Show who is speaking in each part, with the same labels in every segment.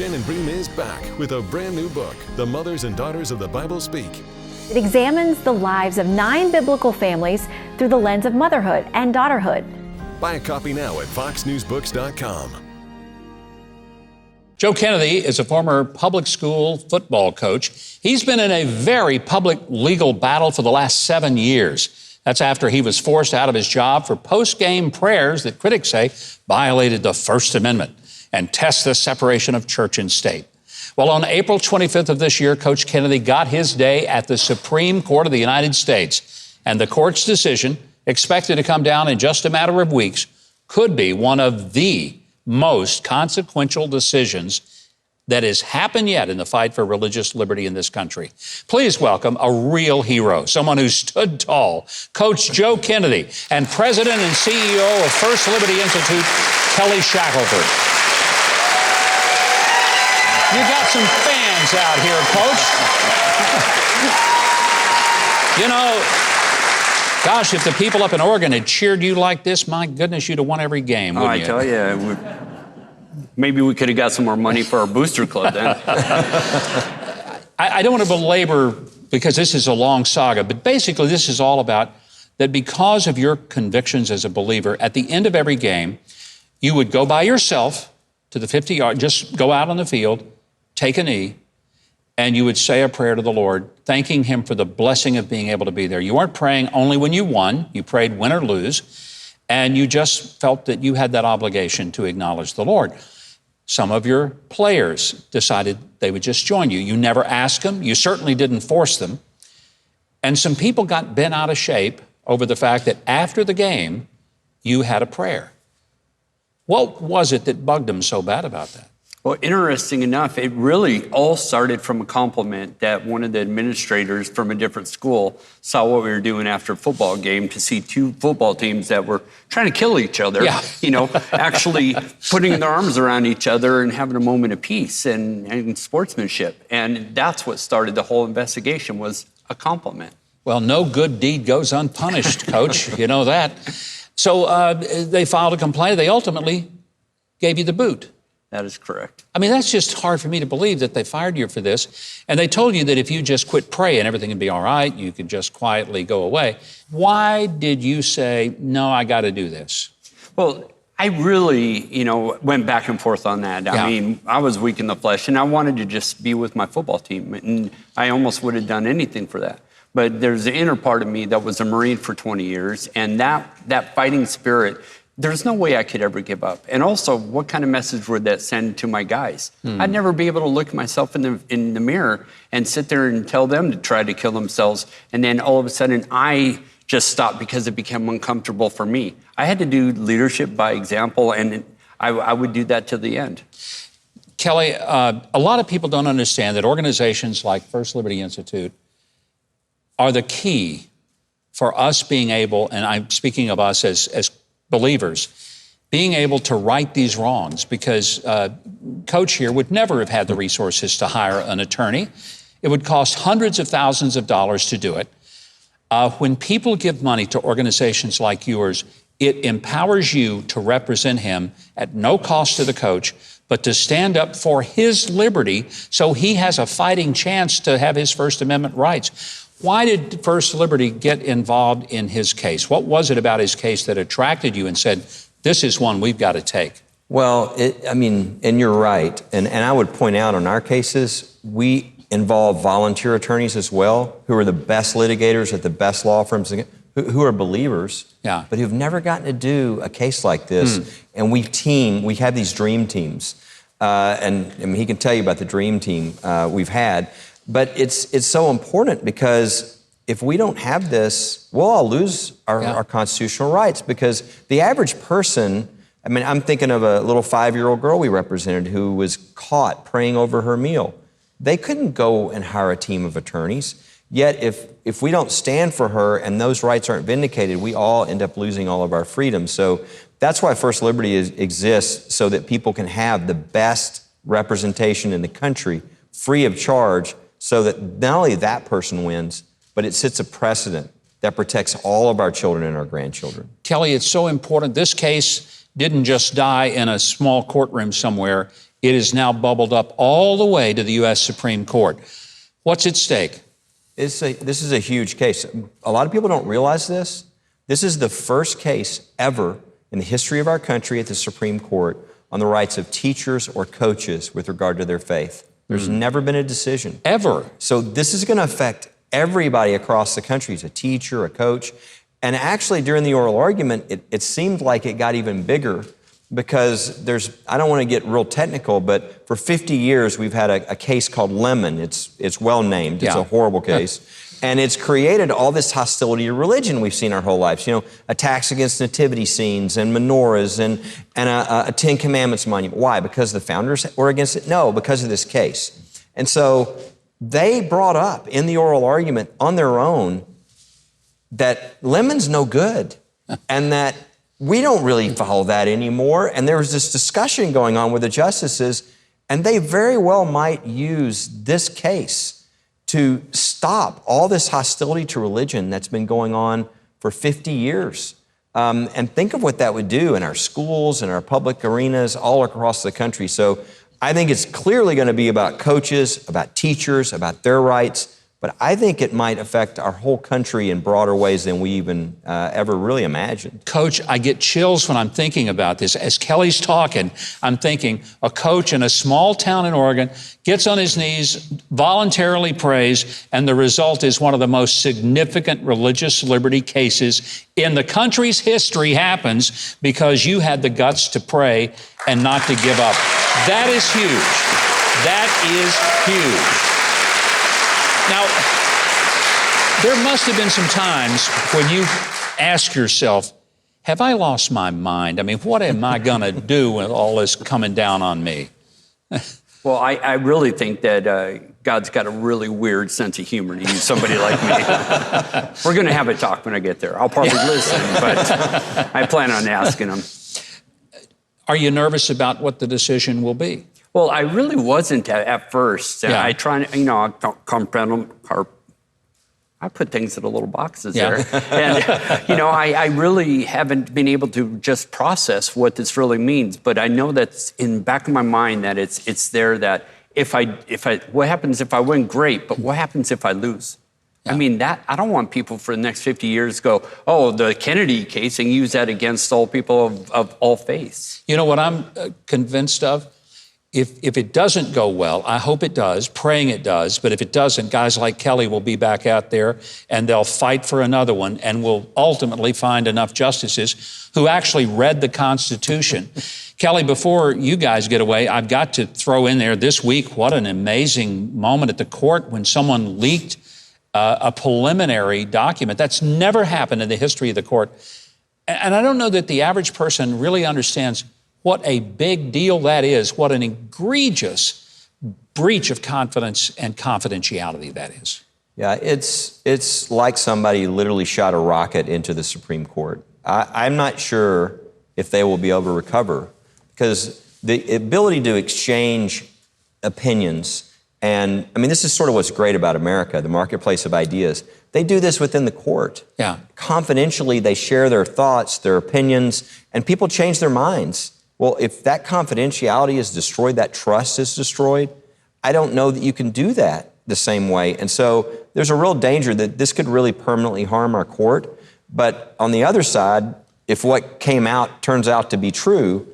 Speaker 1: Shannon Bream is back with a brand new book, The Mothers and Daughters of the Bible Speak.
Speaker 2: It examines the lives of 9 biblical families through the lens of motherhood and daughterhood.
Speaker 1: Buy a copy now at foxnewsbooks.com.
Speaker 3: Joe Kennedy is a former public school football coach. He's been in a very public legal battle for the last 7 years. That's after he was forced out of his job for post-game prayers that critics say violated the First Amendment and test the separation of church and state. Well, on April 25th of this year, Coach Kennedy got his day at the Supreme Court of the United States. And the court's decision, expected to come down in just a matter of weeks, could be one of the most consequential decisions that has happened yet in the fight for religious liberty in this country. Please welcome a real hero, someone who stood tall, Coach Joe Kennedy, and President and CEO of First Liberty Institute, Kelly Shackelford. You got some fans out here, Coach. You know, gosh, if the people up in Oregon had cheered you like this, my goodness, you'd have won every game, wouldn't you?
Speaker 4: I tell you, maybe we could have got some more money for our booster club then.
Speaker 3: I don't want to belabor, because this is a long saga, but basically this is all about that because of your convictions as a believer, at the end of every game, you would go by yourself to the 50-yard, just go out on the field, take a knee, and you would say a prayer to the Lord, thanking him for the blessing of being able to be there. You weren't praying only when you won. You prayed win or lose, and you just felt that you had that obligation to acknowledge the Lord. Some of your players decided they would just join you. You never asked them. You certainly didn't force them. And some people got bent out of shape over the fact that after the game, you had a prayer. What was it that bugged them so bad about that?
Speaker 4: Well, interesting enough, it really all started from a compliment that one of the administrators from a different school saw what we were doing after a football game to see 2 football teams that were trying to kill each other, actually putting their arms around each other and having a moment of peace and sportsmanship. And that's what started the whole investigation, was a compliment.
Speaker 3: Well, no good deed goes unpunished, Coach. You know that. So they filed a complaint. They ultimately gave you the boot.
Speaker 4: That is correct.
Speaker 3: I mean, that's just hard for me to believe that they fired you for this. And they told you that if you just quit praying, everything would be all right. You could just quietly go away. Why did you say, no, I got to do this?
Speaker 4: Well, I really, went back and forth on that.
Speaker 3: Yeah.
Speaker 4: I mean, I was weak in the flesh, and I wanted to just be with my football team. And I almost would have done anything for that. But there's the inner part of me that was a Marine for 20 years, and that fighting spirit, there's no way I could ever give up. And also, what kind of message would that send to my guys? I'd never be able to look at myself in the mirror and sit there and tell them to try to kill themselves. And then all of a sudden, I just stopped because it became uncomfortable for me. I had to do leadership by example, and I would do that to the end.
Speaker 3: Kelly, a lot of people don't understand that organizations like First Liberty Institute are the key for us being able, and I'm speaking of us as believers, being able to right these wrongs, because Coach here would never have had the resources to hire an attorney. It would cost hundreds of thousands of dollars to do it. When people give money to organizations like yours, it empowers you to represent him at no cost to the coach, but to stand up for his liberty so he has a fighting chance to have his First Amendment rights. Why did First Liberty get involved in his case? What was it about his case that attracted you and said, this is one we've got to take?
Speaker 5: Well, and you're right. And I would point out in our cases, we involve volunteer attorneys as well, who are the best litigators at the best law firms, who are believers, but who've never gotten to do a case like this. And we have these dream teams. And I mean, he can tell you about the dream team we've had. But it's so important, because if we don't have this, we'll all lose our constitutional rights, because the average person, I mean, I'm thinking of a little 5-year-old girl we represented who was caught praying over her meal. They couldn't go and hire a team of attorneys. Yet if we don't stand for her and those rights aren't vindicated, we all end up losing all of our freedom. So that's why First Liberty exists, so that people can have the best representation in the country, free of charge, so that not only that person wins, but it sets a precedent that protects all of our children and our grandchildren.
Speaker 3: Kelly, it's so important. This case didn't just die in a small courtroom somewhere. It is now bubbled up all the way to the U.S. Supreme Court. What's at stake?
Speaker 5: This is a huge case. A lot of people don't realize this. This is the first case ever in the history of our country at the Supreme Court on the rights of teachers or coaches with regard to their faith. There's never been a decision.
Speaker 3: Ever.
Speaker 5: So this is going to affect everybody across the country. As a teacher, a coach. And actually, during the oral argument, it seemed like it got even bigger because I don't want to get real technical, but for 50 years, we've had a case called Lemon. It's well named. It's a horrible case. And it's created all this hostility to religion we've seen our whole lives. You know, attacks against nativity scenes and menorahs and a Ten Commandments monument. Why? Because the founders were against it? No, because of this case. And so they brought up in the oral argument on their own that Lemon's no good and that we don't really follow that anymore. And there was this discussion going on with the justices, and they very well might use this case to stop all this hostility to religion that's been going on for 50 years. And think of what that would do in our schools and our public arenas all across the country. So I think it's clearly going to be about coaches, about teachers, about their rights. But I think it might affect our whole country in broader ways than we even ever really imagined.
Speaker 3: Coach, I get chills when I'm thinking about this. As Kelly's talking, I'm thinking a coach in a small town in Oregon gets on his knees, voluntarily prays, and the result is one of the most significant religious liberty cases in the country's history happens because you had the guts to pray and not to give up. That is huge. That is huge. Now, there must have been some times when you ask yourself, have I lost my mind? I mean, what am I going to do with all this coming down on me?
Speaker 4: Well, I really think that God's got a really weird sense of humor to use somebody like me. We're going to have a talk when I get there. I'll probably listen, but I plan on asking him.
Speaker 3: Are you nervous about what the decision will be?
Speaker 4: Well, I really wasn't at first.
Speaker 3: Yeah.
Speaker 4: I try to, I put things in the little boxes there. And, I really haven't been able to just process what this really means. But I know that's in the back of my mind that it's there that what happens if I win? Great. But what happens if I lose? Yeah. I mean, I don't want people for the next 50 years to go, oh, the Kennedy case, and use that against all people of all faiths.
Speaker 3: You know what I'm convinced of? If it doesn't go well, I hope it does, praying it does, but if it doesn't, guys like Kelly will be back out there and they'll fight for another one and will ultimately find enough justices who actually read the Constitution. Kelly, before you guys get away, I've got to throw in there this week, what an amazing moment at the court when someone leaked a preliminary document. That's never happened in the history of the court. And I don't know that the average person really understands what a big deal that is, what an egregious breach of confidence and confidentiality that is.
Speaker 5: Yeah, it's like somebody literally shot a rocket into the Supreme Court. I'm not sure if they will be able to recover because the ability to exchange opinions, and I mean, this is sort of what's great about America, the marketplace of ideas. They do this within the court.
Speaker 3: Yeah.
Speaker 5: Confidentially, they share their thoughts, their opinions, and people change their minds. Well, if that confidentiality is destroyed, that trust is destroyed, I don't know that you can do that the same way. And so there's a real danger that this could really permanently harm our court. But on the other side, if what came out turns out to be true,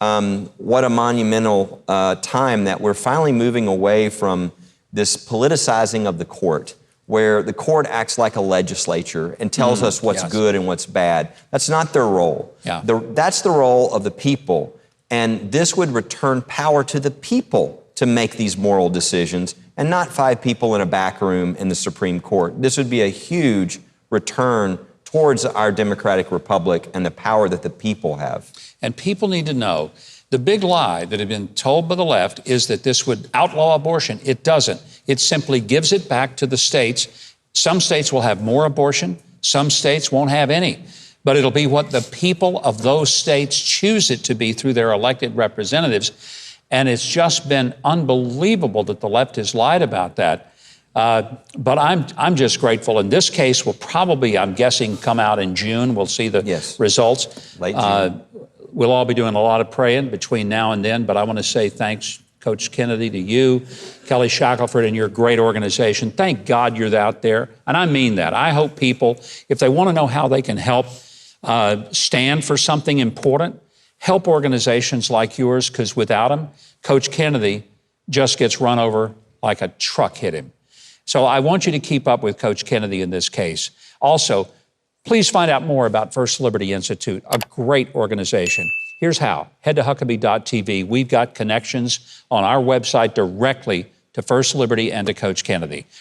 Speaker 5: what a monumental time that we're finally moving away from this politicizing of the court, where the court acts like a legislature and tells us what's good and what's bad. That's not their role.
Speaker 3: Yeah.
Speaker 5: That's the role of the people. And this would return power to the people to make these moral decisions and not 5 people in a back room in the Supreme Court. This would be a huge return towards our democratic republic and the power that the people have.
Speaker 3: And people need to know the big lie that had been told by the left is that this would outlaw abortion. It doesn't. It simply gives it back to the states. Some states will have more abortion. Some states won't have any. But it'll be what the people of those states choose it to be through their elected representatives. And it's just been unbelievable that the left has lied about that. But I'm just grateful. And this case will probably, I'm guessing, come out in June. We'll see the results.
Speaker 5: Late June.
Speaker 3: we'll all be doing a lot of praying between now and then, but I want to say thanks, Coach Kennedy, to you, Kelly Shackelford, and your great organization. Thank God you're out there, and I mean that. I hope people, if they want to know how they can help stand for something important, help organizations like yours, because without them, Coach Kennedy just gets run over like a truck hit him. So I want you to keep up with Coach Kennedy in this case. Also, please find out more about First Liberty Institute, a great organization. Here's how. Head to Huckabee.tv. We've got connections on our website directly to First Liberty and to Coach Kennedy.